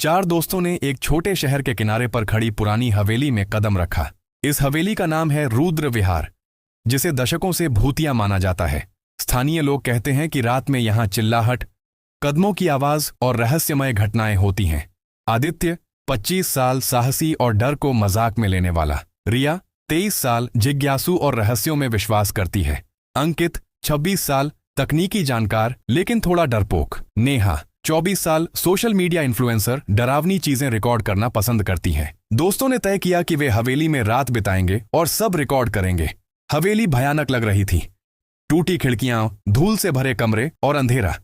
चार दोस्तों ने एक छोटे शहर के किनारे पर खड़ी पुरानी हवेली में कदम रखा। इस हवेली का नाम है रुद्र विहार, जिसे दशकों से भूतिया माना जाता है। स्थानीय लोग कहते हैं कि रात में यहां चिल्लाहट, कदमों की आवाज और रहस्यमय घटनाएं होती हैं। आदित्य 25 साल, साहसी और डर को मजाक में लेने वाला। रिया 23 साल, जिज्ञासु और रहस्यों में विश्वास करती है। अंकित 26 साल, तकनीकी जानकार लेकिन थोड़ा डरपोक। नेहा 24 साल, सोशल मीडिया इन्फ्लुएंसर, डरावनी चीजें रिकॉर्ड करना पसंद करती हैं। दोस्तों ने तय किया कि वे हवेली में रात बिताएंगे और सब रिकॉर्ड करेंगे। हवेली भयानक लग रही थी। टूटी खिड़कियां, धूल से भरे कमरे और अंधेरा।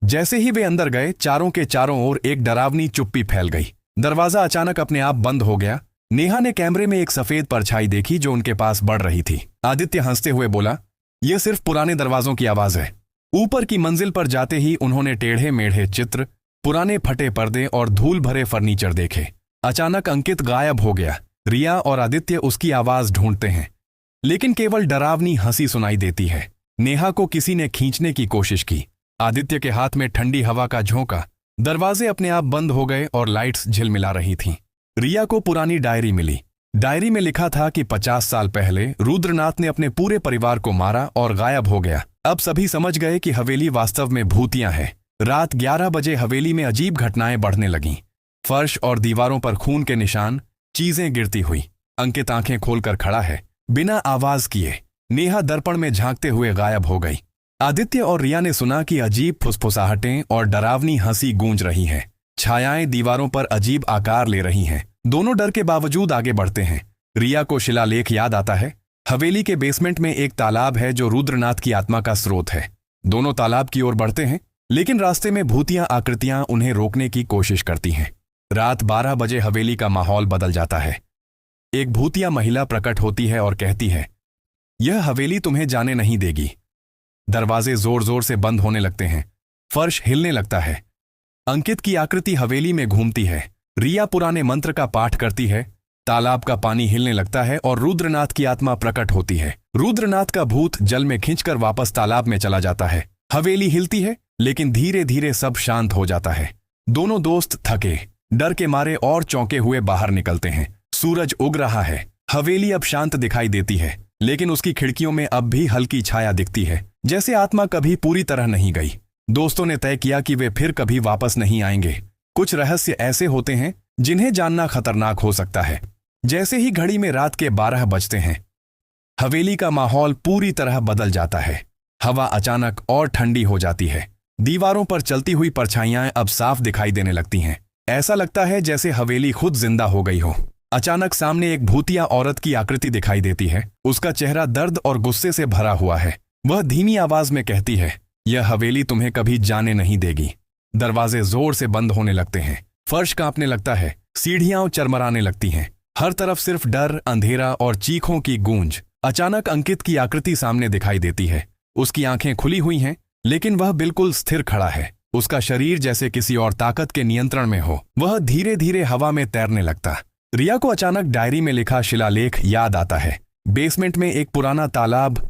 जैसे ही वे अंदर गए, चारों के चारों ओर एक डरावनी चुप्पी फैल गई। दरवाजा अचानक अपने आप बंद हो गया। नेहा ने कैमरे में एक सफेद परछाई देखी जो उनके पास बढ़ रही थी। आदित्य हंसते हुए बोला, यह सिर्फ पुराने दरवाजों की आवाज है। ऊपर की मंजिल पर जाते ही उन्होंने टेढ़े मेढ़े चित्र, पुराने फटे पर्दे और धूल भरे फर्नीचर देखे। अचानक अंकित गायब हो गया। रिया और आदित्य उसकी आवाज ढूंढते हैं, लेकिन केवल डरावनी हंसी सुनाई देती है। नेहा को किसी ने खींचने की कोशिश की। आदित्य के हाथ में ठंडी हवा का झोंका। दरवाजे अपने आप बंद हो गए और लाइट्स झिलमिला रही थीं। रिया को पुरानी डायरी मिली। डायरी में लिखा था कि 50 साल पहले रुद्रनाथ ने अपने पूरे परिवार को मारा और गायब हो गया। अब सभी समझ गए कि हवेली वास्तव में भूतिया है। रात 11 बजे हवेली में अजीब घटनाएं बढ़ने लगीं। फर्श और दीवारों पर खून के निशान, चीजें गिरती हुई। अंकित आंखें खोलकर खड़ा है, बिना आवाज किए। नेहा दर्पण में झांकते हुए गायब हो गई। आदित्य और रिया ने सुना कि अजीब फुसफुसाहटें और डरावनी हंसी गूंज रही हैं। छायाएं दीवारों पर अजीब आकार ले रही हैं। दोनों डर के बावजूद आगे बढ़ते हैं। रिया को शिलालेख याद आता है। हवेली के बेसमेंट में एक तालाब है जो रुद्रनाथ की आत्मा का स्रोत है। दोनों तालाब की ओर बढ़ते हैं, लेकिन रास्ते में भूतिया आकृतियां उन्हें रोकने की कोशिश करती हैं। रात 12 बजे हवेली का माहौल बदल जाता है। एक भूतिया महिला प्रकट होती है और कहती है, यह हवेली तुम्हें जाने नहीं देगी। दरवाजे जोर जोर से बंद होने लगते हैं। फर्श हिलने लगता है। अंकित की आकृति हवेली में घूमती है। रिया पुराने मंत्र का पाठ करती है। तालाब का पानी हिलने लगता है और रुद्रनाथ की आत्मा प्रकट होती है। रुद्रनाथ का भूत जल में खींचकर वापस तालाब में चला जाता है। हवेली हिलती है, लेकिन धीरे धीरे सब शांत हो जाता है। दोनों दोस्त थके, डर के मारे और चौंके हुए बाहर निकलते हैं। सूरज उग रहा है। हवेली अब शांत दिखाई देती है, लेकिन उसकी खिड़कियों में अब भी हल्की छाया दिखती है, जैसे आत्मा कभी पूरी तरह नहीं गई। दोस्तों ने तय किया कि वे फिर कभी वापस नहीं आएंगे। कुछ रहस्य ऐसे होते हैं जिन्हें जानना खतरनाक हो सकता है। जैसे ही घड़ी में रात के 12 बजते हैं, हवेली का माहौल पूरी तरह बदल जाता है। हवा अचानक और ठंडी हो जाती है। दीवारों पर चलती हुई परछाइयां अब साफ दिखाई देने लगती हैं। ऐसा लगता है जैसे हवेली खुद जिंदा हो गई हो। अचानक सामने एक भूतिया औरत की आकृति दिखाई देती है। उसका चेहरा दर्द और गुस्से से भरा हुआ है। वह धीमी आवाज में कहती है, यह हवेली तुम्हें कभी जाने नहीं देगी। दरवाजे जोर से बंद होने लगते हैं। फर्श कांपने लगता है। सीढ़ियां चरमराने लगती हैं। हर तरफ सिर्फ डर, अंधेरा और चीखों की गूंज। अचानक अंकित की आकृति सामने दिखाई देती है। उसकी आंखें खुली हुई हैं, लेकिन वह बिल्कुल स्थिर खड़ा है। उसका शरीर जैसे किसी और ताकत के नियंत्रण में हो। वह धीरे धीरे हवा में तैरने लगता। रिया को अचानक डायरी में लिखा शिलालेख याद आता है। बेसमेंट में एक पुराना तालाब,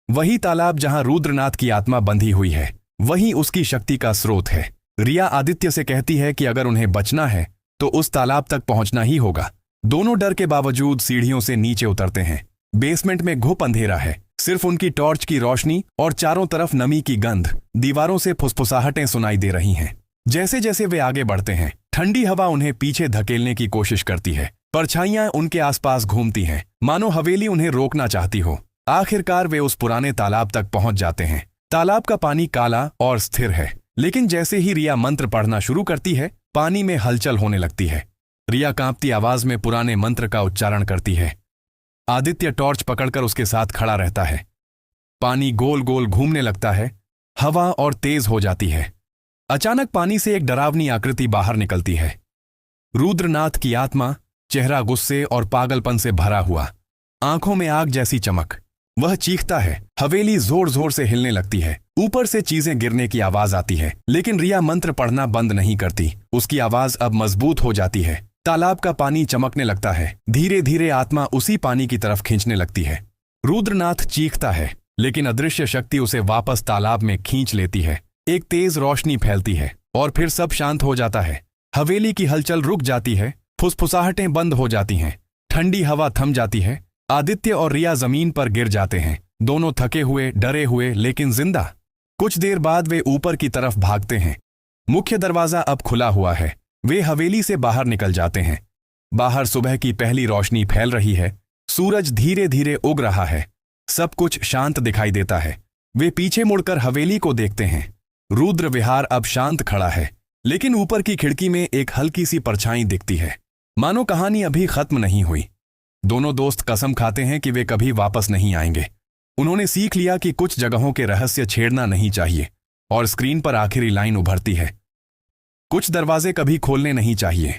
वही तालाब जहां रुद्रनाथ की आत्मा बंधी हुई है, वही उसकी शक्ति का स्रोत है। रिया आदित्य से कहती है कि अगर उन्हें बचना है तो उस तालाब तक पहुंचना ही होगा। दोनों डर के बावजूद सीढ़ियों से नीचे उतरते हैं। बेसमेंट में घुप अंधेरा है। सिर्फ उनकी टॉर्च की रोशनी और चारों तरफ नमी की गंध। दीवारों से फुसफुसाहटें सुनाई दे रही हैं। जैसे जैसे वे आगे बढ़ते हैं, ठंडी हवा उन्हें पीछे धकेलने की कोशिश करती है। परछाइयां उनके आसपास घूमती हैं, मानो हवेली उन्हें रोकना चाहती हो। आखिरकार वे उस पुराने तालाब तक पहुंच जाते हैं। तालाब का पानी काला और स्थिर है, लेकिन जैसे ही रिया मंत्र पढ़ना शुरू करती है, पानी में हलचल होने लगती है। रिया कांपती आवाज में पुराने मंत्र का उच्चारण करती है। आदित्य टॉर्च पकड़कर उसके साथ खड़ा रहता है। पानी गोल गोल घूमने लगता है। हवा और तेज हो जाती है। अचानक पानी से एक डरावनी आकृति बाहर निकलती है। रुद्रनाथ की आत्मा, चेहरा गुस्से और पागलपन से भरा हुआ, आंखों में आग जैसी चमक। वह चीखता है। हवेली जोर जोर से हिलने लगती है। ऊपर से चीजें गिरने की आवाज आती है, लेकिन रिया मंत्र पढ़ना बंद नहीं करती। उसकी आवाज अब मजबूत हो जाती है। तालाब का पानी चमकने लगता है। धीरे धीरे आत्मा उसी पानी की तरफ खींचने लगती है। रुद्रनाथ चीखता है, लेकिन अदृश्य शक्ति उसे वापस तालाब में खींच लेती है। एक तेज रोशनी फैलती है और फिर सब शांत हो जाता है। हवेली की हलचल रुक जाती है, फुसफुसाहटें बंद हो जाती हैं, ठंडी हवा थम जाती है। आदित्य और रिया जमीन पर गिर जाते हैं, दोनों थके हुए, डरे हुए, लेकिन जिंदा। कुछ देर बाद वे ऊपर की तरफ भागते हैं। मुख्य दरवाजा अब खुला हुआ है। वे हवेली से बाहर निकल जाते हैं। बाहर सुबह की पहली रोशनी फैल रही है, सूरज धीरे धीरे उग रहा है, सब कुछ शांत दिखाई देता है। वे पीछे मुड़कर हवेली को देखते हैं। रुद्र विहार अब शांत खड़ा है, लेकिन ऊपर की खिड़की में एक हल्की सी परछाई दिखती है, मानो कहानी अभी खत्म नहीं हुई। दोनों दोस्त कसम खाते हैं कि वे कभी वापस नहीं आएंगे। उन्होंने सीख लिया कि कुछ जगहों के रहस्य छेड़ना नहीं चाहिए। और स्क्रीन पर आखिरी लाइन उभरती है, कुछ दरवाजे कभी खोलने नहीं चाहिए।